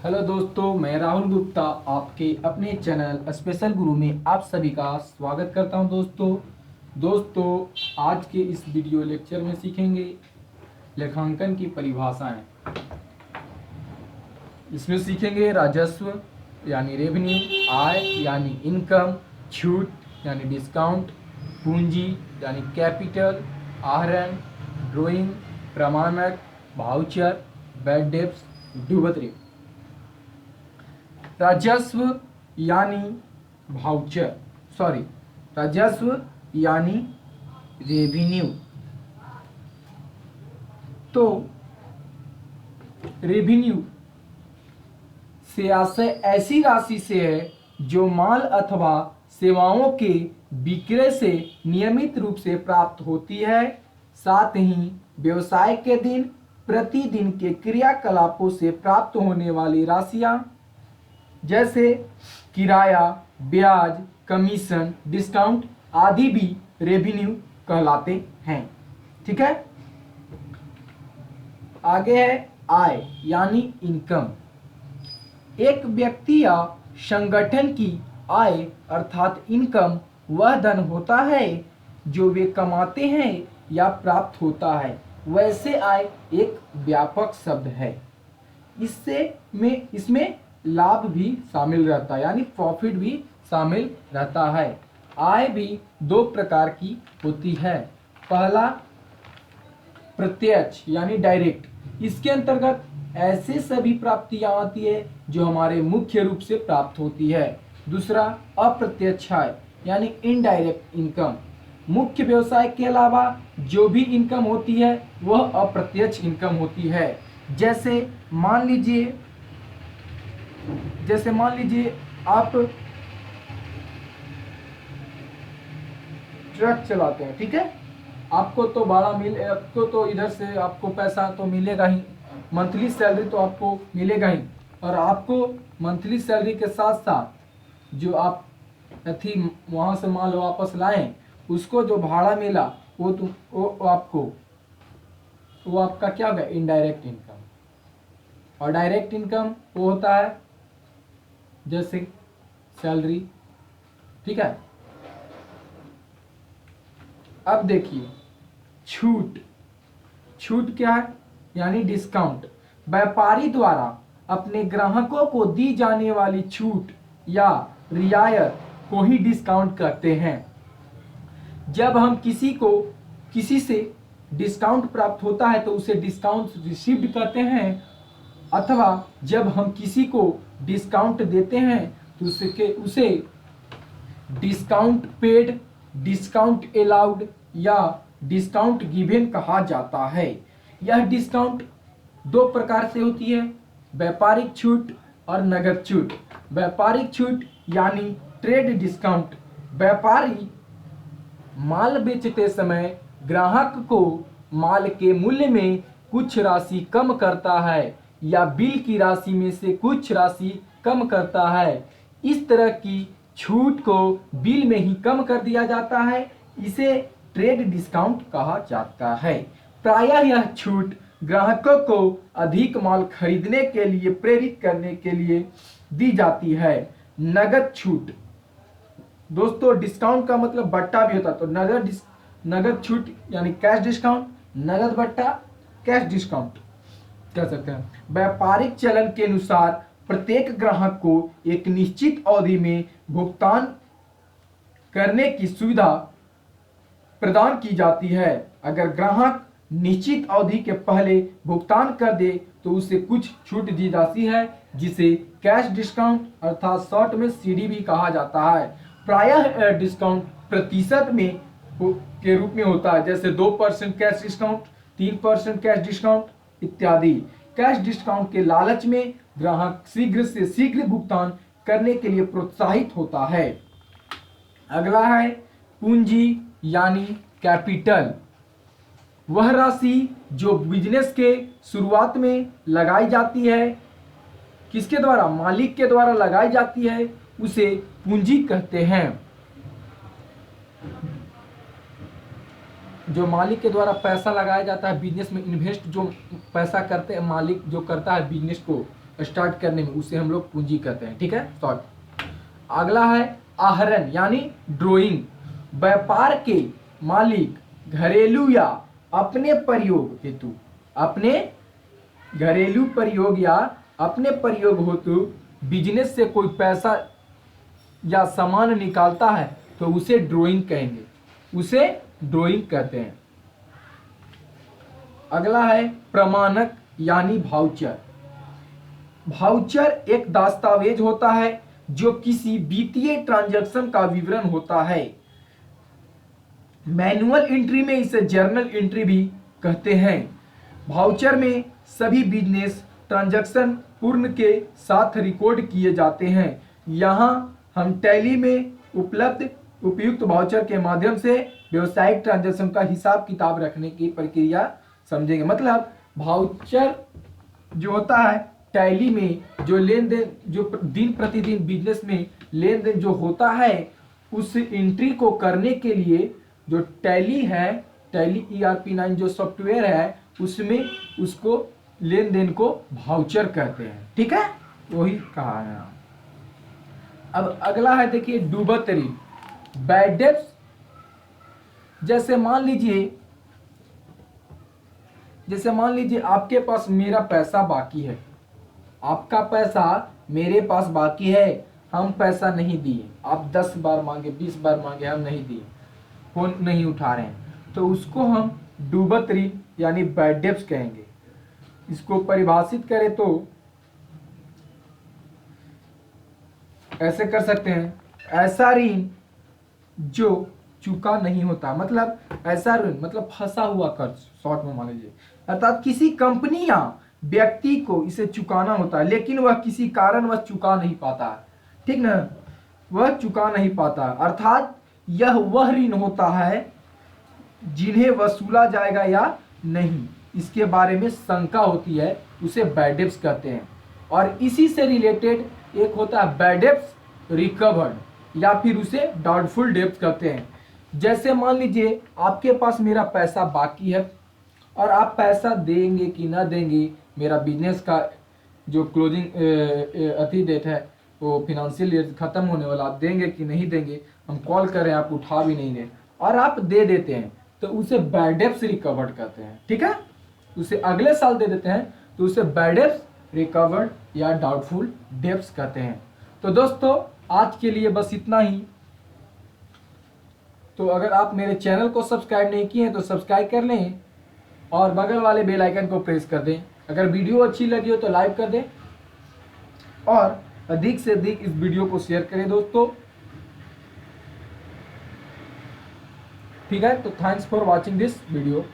Hello दोस्तों, मैं राहुल गुप्ता आपके अपने चैनल स्पेशल गुरु में आप सभी का स्वागत करता हूं। दोस्तों आज के इस वीडियो लेक्चर में सीखेंगे लेखांकन की परिभाषाएं। इसमें सीखेंगे राजस्व यानी रेवेन्यू, आय यानी इनकम, छूट यानी डिस्काउंट, पूंजी यानी कैपिटल, आहरण, ड्राइंग, प्रमाणक, वाउचर, बैड डेब्ट्स, डूबत। राजस्व यानी राजस्व यानी रेवेन्यू। तो रेवेन्यू से आशय ऐसी राशि से है जो माल अथवा सेवाओं के विक्रय से नियमित रूप से प्राप्त होती है। साथ ही व्यवसाय के दिन प्रतिदिन के क्रियाकलापों से प्राप्त होने वाली राशियां जैसे किराया, ब्याज, कमीशन, डिस्काउंट आदि भी रेवेन्यू कहलाते हैं। ठीक है। आगे है आय यानी इनकम। एक व्यक्ति या संगठन की आय अर्थात इनकम वह धन होता है जो वे कमाते हैं या प्राप्त होता है। वैसे आय एक व्यापक शब्द है। इसमें लाभ भी शामिल रहता है यानी प्रॉफिट भी शामिल रहता है। आय भी दो प्रकार की होती है। पहला प्रत्यक्ष यानी डायरेक्ट। इसके अंतर्गत ऐसे सभी प्राप्तियां आती है जो हमारे मुख्य रूप से प्राप्त होती है। दूसरा अप्रत्यक्ष आय यानी इनडायरेक्ट इनकम। मुख्य व्यवसाय के अलावा जो भी इनकम होती है वह अप्रत्यक्ष इनकम होती है। जैसे मान लीजिए आप ट्रक चलाते हैं। ठीक है। आपको तो इधर से आपको पैसा तो मिलेगा ही, मंथली सैलरी तो आपको मिलेगा ही। और आपको मंथली सैलरी के साथ साथ जो आप वहां से माल वापस लाएं उसको जो भाड़ा मिला वो आपका क्या होगा, इनडायरेक्ट इनकम। और डायरेक्ट इनकम वो होता है जैसे सैलरी। ठीक है। अब देखिए छूट क्या है यानी डिस्काउंट। व्यापारी द्वारा अपने ग्राहकों को दी जाने वाली छूट या रियायत को ही डिस्काउंट कहते हैं। जब हम किसी से डिस्काउंट प्राप्त होता है तो उसे डिस्काउंट रिसीव्ड कहते हैं, अथवा जब हम किसी को डिस्काउंट देते हैं तो उसे डिस्काउंट पेड, डिस्काउंट अलाउड या डिस्काउंट गिवन कहा जाता है। यह डिस्काउंट दो प्रकार से होती है, व्यापारिक छूट और नगद छूट। व्यापारिक छूट यानी ट्रेड डिस्काउंट। व्यापारी माल बेचते समय ग्राहक को माल के मूल्य में कुछ राशि कम करता है या बिल की राशि में से कुछ राशि कम करता है। इस तरह की छूट को बिल में ही कम कर दिया जाता है। इसे ट्रेड डिस्काउंट कहा जाता है। प्रायः यह छूट ग्राहकों को अधिक माल खरीदने के लिए प्रेरित करने के लिए दी जाती है। नगद छूट। दोस्तों डिस्काउंट का मतलब बट्टा भी होता है, तो नगद छूट यानी कैश डिस्काउंट, नगद बट्टा कैश डिस्काउंट कह सकते हैं। व्यापारिक चलन के अनुसार प्रत्येक ग्राहक को एक निश्चित अवधि में भुगतान करने की सुविधा प्रदान की जाती है। अगर ग्राहक निश्चित अवधि के पहले भुगतान कर दे तो उसे कुछ छूट दी जाती है जिसे कैश डिस्काउंट अर्थात शॉर्ट में सीडी भी कहा जाता है। प्रायः डिस्काउंट प्रतिशत में के रूप में होता है, जैसे 2% कैश डिस्काउंट, 3% कैश डिस्काउंट इत्यादि। कैश डिस्काउंट के लालच में ग्राहक शीघ्र से शीघ्र भुगतान करने के लिए प्रोत्साहित होता है। अगला है पूंजी यानी कैपिटल। वह राशि जो बिजनेस के शुरुआत में लगाई जाती है, किसके द्वारा, मालिक के द्वारा लगाई जाती है, उसे पूंजी कहते हैं। जो मालिक के द्वारा पैसा लगाया जाता है बिजनेस में, इन्वेस्ट जो पैसा करते हैं मालिक जो करता है बिजनेस को, स्टार्ट करने में, उसे हम लोग पूंजी कहते हैं। ठीक है, शॉर्ट। अगला है आहरण यानी ड्राइंग। व्यापार के मालिक घरेलू या अपने प्रयोग हेतु, अपने घरेलू प्रयोग या अपने प्रयोग हेतु बिजनेस से कोई पैसा या सामान निकालता है तो उसे ड्राइंग कहेंगे, उसे ड्राइंग कहते हैं। अगला है प्रमाणक यानी भाउचर। भाउचर एक दस्तावेज होता है जो किसी वित्तीय ट्रांजैक्शन का विवरण होता है। मैनुअल एंट्री में इसे जर्नल एंट्री भी कहते हैं। भाउचर में सभी बिजनेस ट्रांजैक्शन पूर्ण के साथ रिकॉर्ड किए जाते हैं। यहाँ हम टैली में उपलब्ध उपयुक्त भाउचर के माध्यम से व्यवसायिक ट्रांजैक्शन का हिसाब किताब रखने की प्रक्रिया समझेंगे। मतलब भाउचर जो होता है टैली में जो लेन देन, जो दिन प्रतिदिन बिजनेस में लेन देन जो होता है, उस एंट्री को करने के लिए जो टैली है, टैली ERP9 जो सॉफ्टवेयर है, उसमें उसको लेन देन को भाउचर कहते हैं। ठीक है, वही कहा है। अब अगला है देखिए डूबत ऋण, बैड डेब्ट्स। जैसे मान लीजिए आपके पास मेरा पैसा बाकी है, आपका पैसा मेरे पास बाकी है, हम पैसा नहीं दिए, आप 10 बार मांगे 20 बार मांगे, हम नहीं दिए, फोन नहीं उठा रहे हैं, तो उसको हम डूबत ऋण यानी बैड डेब्ट्स कहेंगे। इसको परिभाषित करें तो ऐसे कर सकते हैं, ऐसा ऋण जो चुका नहीं होता। मतलब ऐसा ऋण मतलब फंसा हुआ कर्ज, शॉर्ट में मान लीजिए। अर्थात किसी कंपनी या व्यक्ति को इसे चुकाना होता है लेकिन वह किसी कारण वह चुका नहीं पाता। ठीक ना, वह चुका नहीं पाता, अर्थात यह वह ऋण होता है जिन्हें वसूला जाएगा या नहीं, इसके बारे में शंका होती है, उसे बैड डेब्ट्स कहते हैं। और इसी से रिलेटेड एक होता है बैड डेब्ट्स रिकवर्ड या फिर उसे डाउटफुल डेब्ट्स कहते हैं। जैसे मान लीजिए आपके पास मेरा पैसा बाकी है और आप पैसा देंगे कि ना देंगे, मेरा बिजनेस का जो क्लोजिंग डेट है, वो फिनेंशियल ईयर खत्म होने वाला, आप देंगे कि नहीं देंगे, हम कॉल कर रहे हैं, आप उठा भी नहीं रहे और आप दे देते हैं, तो उसे बैड डेब्ट्स रिकवर्ड कहते हैं। ठीक है, उसे अगले साल दे देते हैं तो उसे बैड डेब्ट्स रिकवर्ड या डाउटफुल डेब्ट्स कहते हैं। तो दोस्तों आज के लिए बस इतना ही। तो अगर आप मेरे चैनल को सब्सक्राइब नहीं किए हैं तो सब्सक्राइब कर लें और बगल वाले बेल आइकन को प्रेस कर दें। अगर वीडियो अच्छी लगी हो तो लाइक कर दें और अधिक से अधिक इस वीडियो को शेयर करें दोस्तों। ठीक है, तो thanks for watching this video.